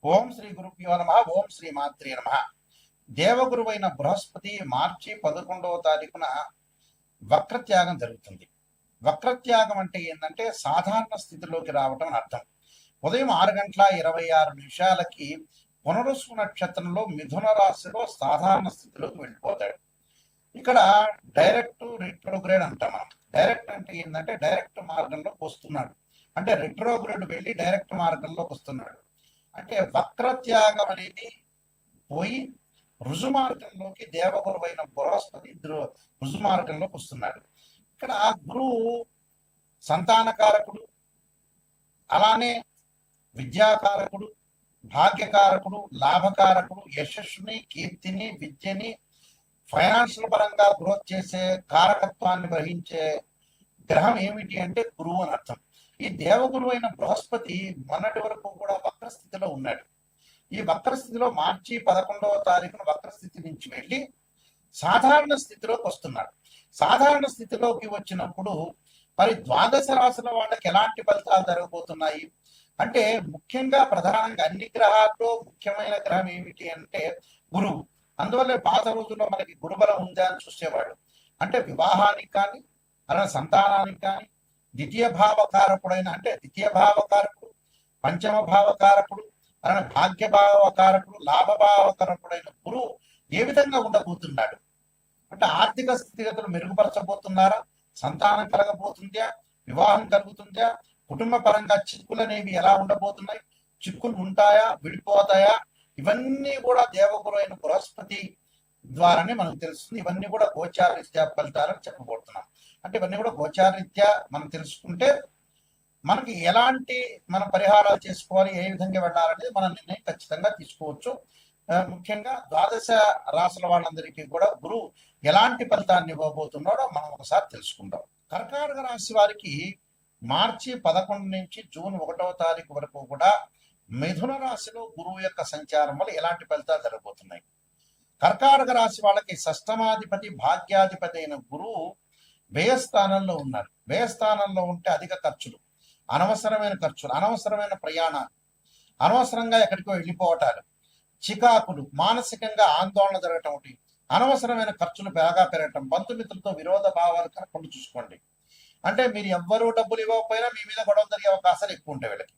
ఓం శ్రీ గురుభ్యో నమ. ఓం శ్రీ మాత్రే నమ. దేవగురువైన బృహస్పతి మార్చి 11వ తారీఖున వక్రత్యాగం జరుగుతుంది. వక్రత్యాగం అంటే ఏంటంటే సాధారణ స్థితిలోకి రావటం అని అర్థం. ఉదయం 6:26 పునరుసు నక్షత్రంలో మిథున రాశిలో సాధారణ స్థితిలోకి వెళ్ళిపోతాడు. ఇక్కడ డైరెక్ట్ రిట్రోగ్రేడ్ అంటాం మనం. డైరెక్ట్ అంటే ఏంటంటే డైరెక్ట్ మార్గంలోకి వస్తున్నాడు, అంటే రిట్రోగ్రేడ్ వెళ్ళి డైరెక్ట్ మార్గంలోకి వస్తున్నాడు. అంటే వక్రత్యాగం అనేది పోయి రుజుమార్గంలోకి దేవగురువైన బృహస్పతి రుజుమార్గంలోకి వస్తున్నాడు. ఇక్కడ గురువు సంతానకారకుడు, అలానే విద్యాకారకుడు, భాగ్యకారకుడు, లాభకారకుడు, యశస్సుని, కీర్తిని, విద్యని, ఫైనాన్షియల్ పరంగా గ్రోత్ చేసే కారకత్వాన్ని వహించే గ్రహం ఏమిటి అంటే గురువు అని అర్థం. ఈ దేవగురువు అయిన బృహస్పతి మొన్నటి వరకు కూడా వక్రస్థితిలో ఉన్నాడు. ఈ వక్రస్థితిలో మార్చి 11వ తారీఖున వక్రస్థితి నుంచి వెళ్ళి సాధారణ స్థితిలోకి వస్తున్నాడు. సాధారణ స్థితిలోకి వచ్చినప్పుడు మరి ద్వాదశ రాశుల వాళ్ళకి ఎలాంటి ఫలితాలు జరగబోతున్నాయి అంటే, ముఖ్యంగా ప్రధానంగా అన్ని గ్రహాల్లో ముఖ్యమైన గ్రహం ఏమిటి అంటే గురువు. అందువల్ల పాత రోజుల్లో మనకి గురుబలం ఉందా అని చూసేవాడు. అంటే వివాహానికి కానీ అలా సంతానానికి కానీ ద్వితీయ భావకారకుడైన, అంటే ద్వితీయ భావకారకుడు, పంచమ భావకారకుడు, అలానే భాగ్య భావకారకుడు, లాభభావకారకుడైన గురువు ఏ విధంగా ఉండబోతున్నాడు అంటే ఆర్థిక స్థితిగతులు మెరుగుపరచబోతున్నారా, సంతానం కలగబోతుందా, వివాహం కలుగుతుందా, కుటుంబ పరంగా చిక్కులు అనేవి ఎలా ఉండబోతున్నాయి, చిక్కులు ఉంటాయా, విడిపోతాయా, ఇవన్నీ కూడా దేవగురు అయిన బృహస్పతి ద్వారానే మనకు తెలుస్తుంది. ఇవన్నీ కూడా గోచారరీత్యా ఫలితాలని చెప్పబోతున్నాం. అంటే ఇవన్నీ కూడా గోచారరీత్యా మనం తెలుసుకుంటే మనకి ఎలాంటి మన పరిహారాలు చేసుకోవాలి, ఏ విధంగా వెళ్ళాలనేది మన నిర్ణయం ఖచ్చితంగా తీసుకోవచ్చు. ముఖ్యంగా ద్వాదశ రాశుల వాళ్ళందరికీ కూడా గురువు ఎలాంటి ఫలితాన్ని ఇవ్వబోతున్నాడో మనం ఒకసారి తెలుసుకుందాం. కర్కాటక రాశి వారికి మార్చి 11 నుంచి జూన్ 1వ తారీఖు వరకు కూడా మిథున రాశిలో గురువు యొక్క సంచారం వల్ల ఎలాంటి ఫలితాలు జరగబోతున్నాయి. కర్కాటక రాశి వాళ్ళకి షష్టమాధిపతి, భాగ్యాధిపతి అయిన గురువు వ్యయస్థానంలో ఉన్నారు. వ్యయస్థానంలో ఉంటే అధిక ఖర్చులు, అనవసరమైన ఖర్చులు, అనవసరమైన ప్రయాణాలు, అనవసరంగా ఎక్కడికో వెళ్ళిపోవటాలు, చికాకులు, మానసికంగా ఆందోళన జరగటం, ఒకటి అనవసరమైన ఖర్చులు బాగా పెరగటం, బంధుమిత్రులతో విరోధ భావాలు కనుక్కుంటూ చూసుకోండి. అంటే మీరు ఎవ్వరూ డబ్బులు ఇవ్వకపోయినా మీ మీద గొడవ జరిగే అవకాశాలు ఎక్కువ ఉంటాయి వీళ్ళకి.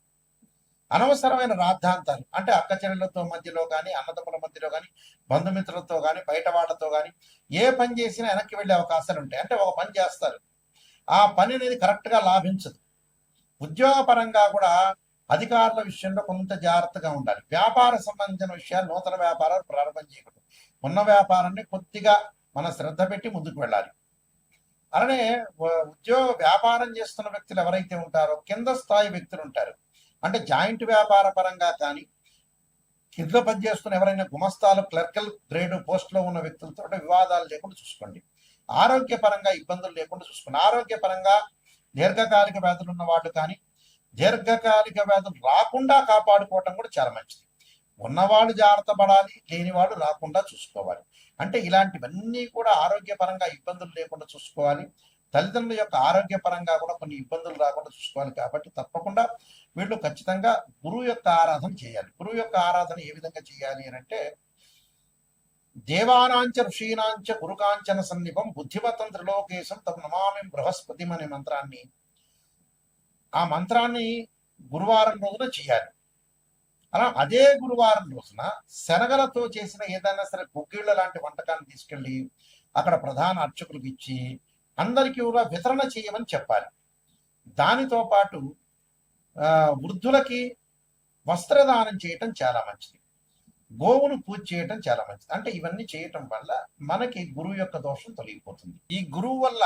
అనవసరమైన రాద్ధాంతాలు, అంటే అక్క చెల్లెలతో మధ్యలో కానీ, అన్నదమ్ముల మధ్యలో కానీ, బంధుమిత్రులతో కానీ, బయట వాళ్ళతో కానీ ఏ పని చేసినా వెనక్కి వెళ్ళే అవకాశాలు ఉంటాయి. అంటే ఒక పని చేస్తారు, ఆ పని అనేది కరెక్ట్గా లాభించదు. ఉద్యోగపరంగా కూడా అధికారుల విషయంలో కొంత జాగ్రత్తగా ఉండాలి. వ్యాపార సంబంధించిన విషయాలు, నూతన వ్యాపారాలు ప్రారంభం చేయకూడదు. ఉన్న వ్యాపారాన్ని కొద్దిగా మన శ్రద్ధ పెట్టి ముందుకు వెళ్ళాలి. అలానే వ్యాపారం చేస్తున్న వ్యక్తులు ఎవరైతే ఉంటారో కింద స్థాయి వ్యక్తులు ఉంటారు, అంటే జాయింట్ వ్యాపార పరంగా కానీ కింద పనిచేస్తున్న ఎవరైనా గుమస్తాలు, క్లర్కల్ గ్రేడ్ పోస్ట్లో ఉన్న వ్యక్తులతో వివాదాలు లేకుండా చూసుకోండి. ఆరోగ్యపరంగా ఇబ్బందులు లేకుండా చూసుకోండి. ఆరోగ్యపరంగా దీర్ఘకాలిక వ్యాధులు ఉన్న వాళ్ళు కానీ దీర్ఘకాలిక వ్యాధులు రాకుండా కాపాడుకోవటం కూడా చాలా మంచిది. ఉన్నవాళ్ళు జాగ్రత్త పడాలి, లేని వాళ్ళు రాకుండా చూసుకోవాలి. అంటే ఇలాంటివన్నీ కూడా ఆరోగ్యపరంగా ఇబ్బందులు లేకుండా చూసుకోవాలి. తల్లిదండ్రుల యొక్క ఆరోగ్యపరంగా కూడా కొన్ని ఇబ్బందులు రాకుండా చూసుకోవాలి. కాబట్టి తప్పకుండా వీళ్ళు ఖచ్చితంగా గురువు యొక్క ఆరాధన చేయాలి. గురువు యొక్క ఆరాధన ఏ విధంగా చేయాలి అని అంటే, దేవానాంచ ఋషీనాంచ గురుకాంచన సన్నిపం బుద్ధిమతం త్రిలోకేశం తమ నమామి బృహస్పతి అనే మంత్రాన్ని, ఆ మంత్రాన్ని గురువారం రోజున చేయాలి. అలా అదే గురువారం రోజున శనగలతో చేసిన ఏదైనా సరే గుగ్గిళ్ళ లాంటి వంటకాన్ని తీసుకెళ్ళి అక్కడ ప్రధాన అర్చకులకు ఇచ్చి అందరికీ కూడా వితరణ చేయమని చెప్పాలి. దానితో పాటు వృద్ధులకి వస్త్రదానం చేయటం చాలా మంచిది. గోవును పూజ చేయటం చాలా మంచిది. అంటే ఇవన్నీ చేయటం వల్ల మనకి గురువు యొక్క దోషం తొలగిపోతుంది. ఈ గురువు వల్ల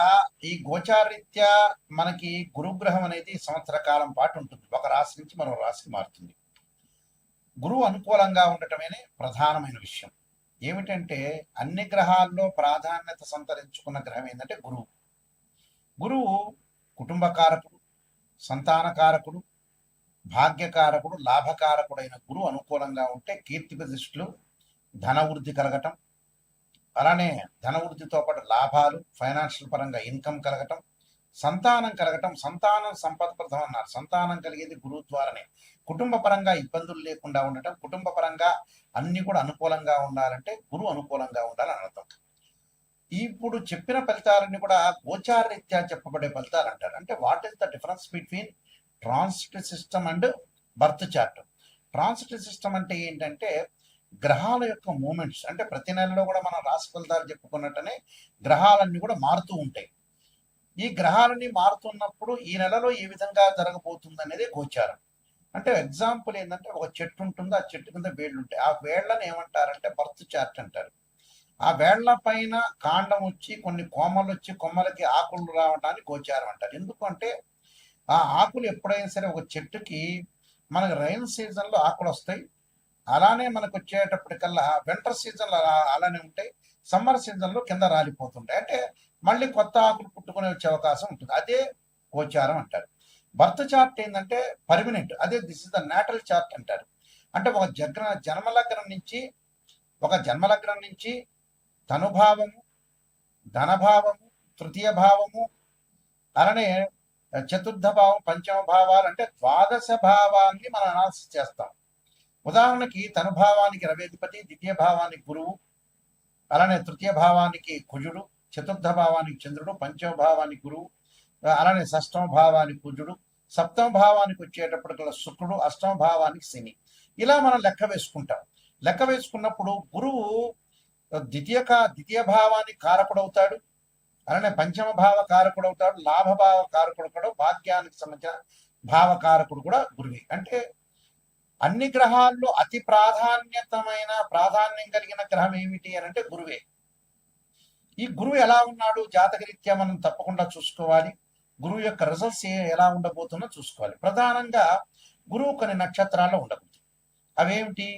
ఈ గోచారీత్యా మనకి గురుగ్రహం అనేది సంవత్సర కాలం పాటు ఉంటుంది. ఒక రాశి నుంచి మరో రాశికి మారుతుంది. గురువు అనుకూలంగా ఉండటమే ప్రధానమైన విషయం. ఏమిటంటే అన్ని గ్రహాల్లో ప్రాధాన్యత సంతరించుకున్న గ్రహం ఏంటంటే గురువు. గురువు కుటుంబకారకుడు, సంతానకారకుడు, భాగ్యకారకుడు, లాభకారకుడైన గురువు అనుకూలంగా ఉంటే కీర్తి ప్రతిష్టలు, ధనవృద్ధి కలగటం, అలానే ధనవృద్ధితో పాటు లాభాలు, ఫైనాన్షియల్ పరంగా ఇన్కమ్ కలగటం, సంతానం కలగటం, సంతానం సంపదప్రదం అన్నారు. సంతానం కలిగేది గురువు ద్వారానే. కుటుంబ పరంగా ఇబ్బందులు లేకుండా ఉండటం, కుటుంబ పరంగా అన్ని కూడా అనుకూలంగా ఉండాలంటే గురువు అనుకూలంగా ఉండాలని అర్థం. ఇప్పుడు చెప్పిన ఫలితాలన్నీ కూడా గోచార రీత్యా చెప్పబడే ఫలితాలు అంటారు. అంటే what is the difference between transit system and birth chart? Transit system అంటే ఏంటంటే గ్రహాల యొక్క మూమెంట్స్. అంటే ప్రతి నెలలో కూడా మనం రాశి ఫలితాలు చెప్పుకున్నట్టనే గ్రహాలన్నీ కూడా మారుతూ ఉంటాయి. ఈ గ్రహాలన్నీ మారుతున్నప్పుడు ఈ నెలలో ఏ విధంగా జరగబోతుంది అనేది గోచారం. అంటే ఎగ్జాంపుల్ ఏంటంటే ఒక చెట్టు ఉంటుంది, ఆ చెట్టు కింద వేళ్ళు ఉంటాయి. ఆ వేళ్ళని ఏమంటారంటే బర్త్ చార్ట్ అంటారు. ఆ వేళ్ల పైన కాండం వచ్చి కొన్ని కొమ్మలు వచ్చి కొమ్మలకి ఆకులు రావడానికి గోచారం అంటారు. ఎందుకంటే ఆ ఆకులు ఎప్పుడైనా సరే ఒక చెట్టుకి మనకు రైన్ సీజన్లో ఆకులు వస్తాయి, అలానే మనకు వచ్చేటప్పటికల్లా వింటర్ సీజన్లో అలానే ఉంటాయి, సమ్మర్ సీజన్లో కింద రాలిపోతుంటాయి. అంటే మళ్ళీ కొత్త ఆకులు పుట్టుకునే వచ్చే అవకాశం ఉంటుంది. అదే గోచారం అంటారు. బర్త్ చార్ట్ ఏంటంటే పర్మినెంట్. అదే this is the natal chart అంటారు. అంటే ఒక జన్మలగ్నం నుంచి తనుభావము, ధనభావము, తృతీయ భావము, అలానే చతుర్థ భావం, పంచమ భావాలు అంటే ద్వాదశ భావాన్ని మనం అనాలిసిస్ చేస్తాం. ఉదాహరణకి తనుభావానికి రవేధిపతి, ద్వితీయ భావానికి గురువు, అలానే తృతీయ భావానికి కుజుడు, చతుర్థ భావానికి చంద్రుడు, పంచమ భావానికి గురువు, అలానే షష్టమ భావానికి కుజుడు, సప్తమ భావానికి వచ్చేటప్పటికల్లా శుక్రుడు, అష్టమ భావానికి శని. ఇలా మనం లెక్క వేసుకుంటాం. లెక్క వేసుకున్నప్పుడు గురువు ద్వితీయ భావానికి కారకుడవుతాడు, అలానే పంచమ భావ కారకుడు అవుతాడు, లాభభావ కారకుడు కూడా, భాగ్యానికి సంబంధించిన భావకారకుడు కూడా గురువే. అంటే అన్ని గ్రహాల్లో అతి ప్రాధాన్యం కలిగిన గ్రహం ఏమిటి అని అంటే గురువే. ఈ గురువు ఎలా ఉన్నాడు జాతకరీత్యా మనం తప్పకుండా చూసుకోవాలి. గురువు యొక్క రిజల్ట్స్ ఎలా ఉండబోతుందో చూసుకోవాలి. ప్రధానంగా గురువు కొన్ని నక్షత్రాల్లో ఉండబోతుంది. అవేమిటి?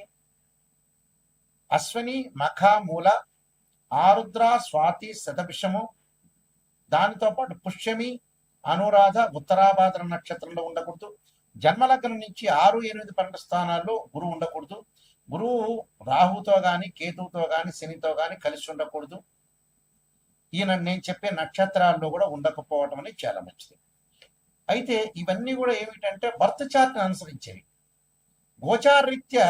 అశ్విని, మఖ, మూల, ఆరుద్ర, స్వాతి, శతభిషము, దానితో పాటు పుష్యమి, అనురాధ, ఉత్తరాభాద్ర నక్షత్రంలో ఉండకూడదు. జన్మలగ్నం నుంచి 6, 8, 12 స్థానాల్లో గురువు ఉండకూడదు. గురువు రాహుతో గాని, కేతువుతో గాని, శనితో గాని కలిసి ఉండకూడదు. ఈయన నేను చెప్పే నక్షత్రాల్లో కూడా ఉండకపోవడం అనేది చాలా మంచిది. అయితే ఇవన్నీ కూడా ఏమిటంటే బర్త్ చార్ట్ అనుసరించేవి. గోచార రీత్యా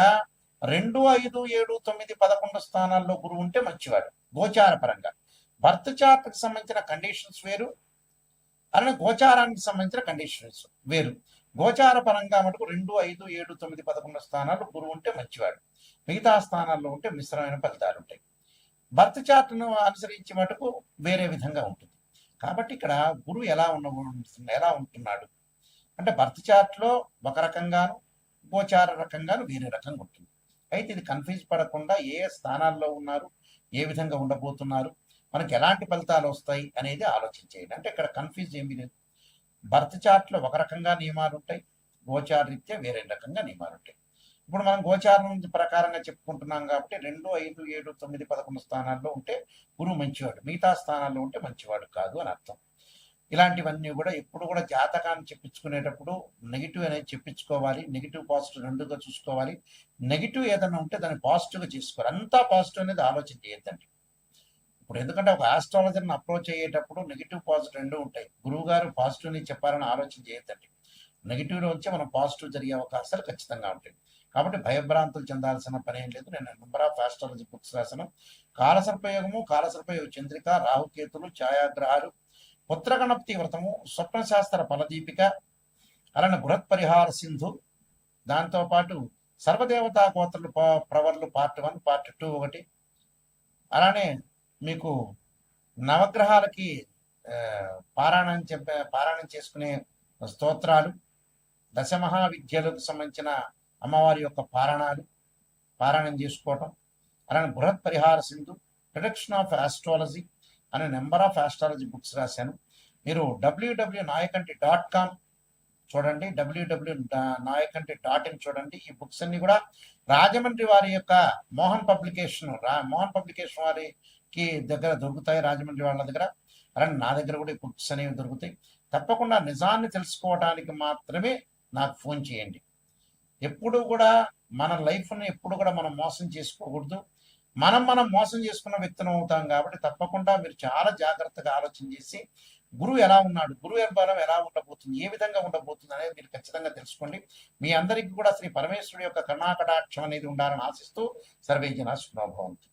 2, 5, 7, 9, 11 స్థానాల్లో గురువు ఉంటే మంచివాడు గోచార పరంగా. బర్త్ చార్ట్కి సంబంధించిన కండిషన్స్ వేరు, అలానే గోచారానికి సంబంధించిన కండిషన్స్ వేరు. గోచార పరంగా మటుకు 2, 5, 7, 9, 11 స్థానాలు గురువు ఉంటే మంచివాడు. మిగతా స్థానాల్లో ఉంటే మిశ్రమైన ఫలితాలు ఉంటాయి. బర్త్ చార్ట్ను అనుసరించి మటుకు వేరే విధంగా ఉంటుంది. కాబట్టి ఇక్కడ గురువు ఎలా ఉంటున్నాడు అంటే బర్త్ చార్ట్లో ఒక రకంగాను, గోచార రకంగాను వేరే రకంగా ఉంటుంది. అయితే ఇది కన్ఫ్యూజ్ పడకుండా ఏ స్థానాల్లో ఉన్నారు, ఏ విధంగా ఉండబోతున్నారు, మనకి ఎలాంటి ఫలితాలు వస్తాయి అనేది ఆలోచించేయండి. అంటే ఇక్కడ కన్ఫ్యూజ్ ఏమీ లేదు. బర్త్ చార్ట్లో ఒక రకంగా నియమాలు ఉంటాయి, గోచార రీత్యా వేరే రకంగా నియమాలు ఉంటాయి. ఇప్పుడు మనం గోచారం ప్రకారంగా చెప్పుకుంటున్నాం కాబట్టి 2, 5, 7, 9, 11 స్థానాల్లో ఉంటే గురువు మంచివాడు, మిగతా స్థానాల్లో ఉంటే మంచివాడు కాదు అని అర్థం. ఇలాంటివన్నీ కూడా ఎప్పుడు కూడా జాతకాన్ని చెప్పించుకునేటప్పుడు నెగిటివ్ అనేది చెప్పించుకోవాలి. నెగిటివ్ పాజిటివ్ రెండుగా చూసుకోవాలి. నెగిటివ్ ఏదైనా ఉంటే దాన్ని పాజిటివ్గా చేసుకోవాలి. అంతా పాజిటివ్ అనేది ఆలోచన చేయొద్దండి. ఇప్పుడు ఎందుకంటే ఒక ఆస్ట్రాలజర్ని అప్రోచ్ అయ్యేటప్పుడు నెగిటివ్ పాజిటివ్ రెండు ఉంటాయి. గురువు గారు పాజిటివ్ని చెప్పారని ఆలోచన చేయొద్దండి. నెగిటివ్లో వచ్చి మనం పాజిటివ్ జరిగే అవకాశాలు ఖచ్చితంగా ఉంటాయి. కాబట్టి భయభ్రాంతులు చెందాల్సిన పని ఏం లేదు. నేను నెంబర్ ఆఫ్ ఆస్ట్రాలజీ బుక్స్ రాశాను. కాలసర్పయోగము, కాలసర్పయోగ చంద్రిక, రాహుకేతులు, ఛాయాగ్రహాలు, పుత్రగణపతి వ్రతము, స్వప్నశాస్త్ర ఫలదీపిక, అలానే బృహత్ పరిహార సింధు, దాంతోపాటు సర్వదేవతా గోత్రులు ప్రవర్లు పార్ట్ 1, పార్ట్ 2 ఒకటి, అలానే మీకు నవగ్రహాలకి పారాయణం చేసుకునే స్తోత్రాలు, దశమహావిద్యలకు సంబంధించిన అమ్మవారి యొక్క పారాయణం చేసుకోవటం, అలానే బృహత్ పరిహార సింధు, ప్రొడక్షన్ ఆఫ్ ఆస్ట్రాలజీ అనే నెంబర్ ఆఫ్ ఆస్ట్రాలజీ బుక్స్ రాశాను. మీరు www.nayakanti.com చూడండి, www.nayakanti.in చూడండి. ఈ బుక్స్ అన్ని కూడా రాజమండ్రి వారి యొక్క మోహన్ పబ్లికేషన్ వారికి దగ్గర దొరుకుతాయి, రాజమండ్రి వాళ్ళ దగ్గర. అలానే నా దగ్గర కూడా ఈ బుక్స్ అనేవి దొరుకుతాయి. తప్పకుండా నిజాన్ని తెలుసుకోవడానికి మాత్రమే నాకు ఫోన్ చేయండి. ఎప్పుడు కూడా మన లైఫ్ని ఎప్పుడు కూడా మనం మోసం చేసుకోకూడదు. మనం మోసం చేసుకున్న వ్యక్తులం అవుతాం. కాబట్టి తప్పకుండా మీరు చాలా జాగ్రత్తగా ఆలోచన చేసి గురువు ఎలా ఉన్నాడు, గురువు బలం ఎలా ఉండబోతుంది, ఏ విధంగా ఉండబోతుంది అనేది మీరు ఖచ్చితంగా తెలుసుకోండి. మీ అందరికీ కూడా శ్రీ పరమేశ్వరుడి యొక్క కరుణాకటాక్షం అనేది ఉండాలని ఆశిస్తూ సర్వే జన శుభాభవంతు.